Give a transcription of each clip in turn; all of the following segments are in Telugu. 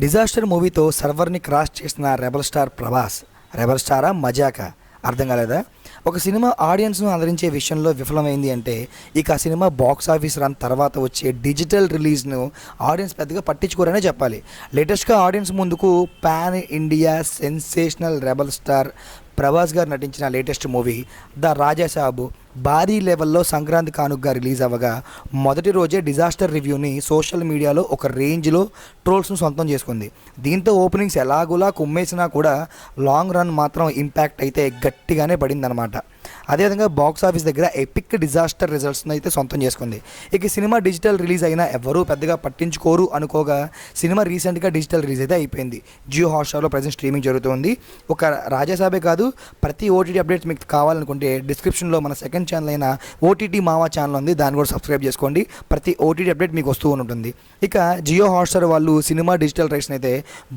డిజాస్టర్ మూవీతో సర్వర్ని క్రాస్ చేసిన రెబల్ స్టార్ ప్రభాస్. రెబల్ స్టారా మజాకా అర్థం కాలేదా? ఒక సినిమా ఆడియన్స్ను ఆదరించే విషయంలో విఫలమైంది అంటే ఇక ఆ సినిమా బాక్స్ ఆఫీస్ రన్ తర్వాత వచ్చే డిజిటల్ రిలీజ్ను ఆడియన్స్ పెద్దగా పట్టించుకోరనే చెప్పాలి. లేటెస్ట్గా ఆడియన్స్ ముందుకు pan India sensational rebel star Prabhas గారు నటించిన లేటెస్ట్ మూవీ ద రాజాసాబ్ భారీ లెవెల్లో సంక్రాంతి కానుకగా రిలీజ్ అవ్వగా మొదటి రోజే డిజాస్టర్ రివ్యూని సోషల్ మీడియాలో ఒక రేంజ్లో ట్రోల్స్ను సొంతం చేసుకుంది. దీంతో ఓపెనింగ్స్ ఎలాగోలా కుమ్మేసినా కూడా లాంగ్ రన్ మాత్రం ఇంపాక్ట్ అయితే గట్టిగానే పడిందనమాట. అదేవిధంగా బాక్స్ ఆఫీస్ దగ్గర ఎపిక్ డిజాస్టర్ రిజల్ట్స్ని అయితే సొంతం చేసుకుంది. ఇక సినిమా డిజిటల్ రిలీజ్ అయినా ఎవరూ పెద్దగా పట్టించుకోరు అనుకోగా సినిమా రీసెంట్గా డిజిటల్ రిలీజ్ అయితే అయిపోయింది. జియో హాట్స్టార్లో ప్రజెంట్ స్ట్రీమింగ్ జరుగుతుంది. ఒక రాజాసాబే కాదు, ప్రతి ఓటీటీ అప్డేట్స్ మీకు కావాలనుకుంటే డిస్క్రిప్షన్లో మన సెకండ్ ఛానల్ అయిన ఓటీటీ మావా ఛానల్ ఉంది, దాన్ని కూడా సబ్స్క్రైబ్ చేసుకోండి. ప్రతి ఓటీటీ అప్డేట్ మీకు వస్తూ ఉంటుంది. ఇక జియో హాట్స్టార్ వాళ్ళు సినిమా డిజిటల్ రైట్స్ని అయితే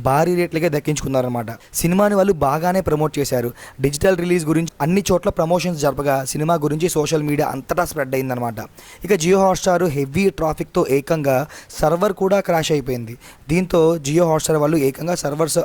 భారీ రేట్లకే దక్కించుకున్నారనమాట. సినిమాని వాళ్ళు బాగానే ప్రమోట్ చేశారు. డిజిటల్ రిలీజ్ గురించి అన్ని చోట్ల ప్రమోషన్స్ జరపగా సినిమా గురించి సోషల్ మీడియా అంతటా స్ప్రెడ్ అయిందనమాట. ఇక జియో హాట్స్టార్ హెవీ ట్రాఫిక్తో ఏకంగా సర్వర్ కూడా క్రాష్ అయిపోయింది. దీంతో జియో హాట్స్టార్ వాళ్ళు ఏకంగా సర్వర్స్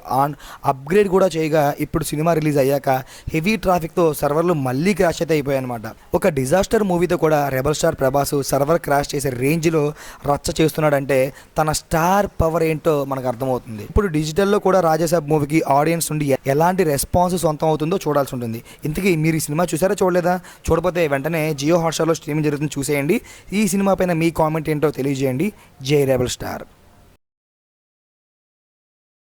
అప్గ్రేడ్ కూడా చేయగా ఇప్పుడు సినిమా రిలీజ్ అయ్యాక హెవీ ట్రాఫిక్తో సర్వర్లు మళ్ళీ క్రాష్ అయితే అయిపోయాయి అనమాట. ఒక డిజాస్టర్ మూవీతో కూడా rebel star Prabhas server crash చేసే రేంజ్లో రచ్చ చేస్తున్నాడంటే తన స్టార్ పవర్ ఏంటో మనకు అర్థమవుతుంది. ఇప్పుడు డిజిటల్లో కూడా రాజాసాబ్ మూవీకి ఆడియన్స్ నుండి ఎలాంటి రెస్పాన్స్ సొంతం అవుతుందో చూడాల్సి ఉంటుంది. ఇంతకీ మీరు ఈ సినిమా చూసారా, చూడలేదా? చూడకపోతే వెంటనే జియో హాట్స్టార్లో స్ట్రీమింగ్ జరుగుతుంది, చూసేయండి. ఈ సినిమా పైన మీ కామెంట్ ఏంటో తెలియజేయండి. జై రెబల్ స్టార్.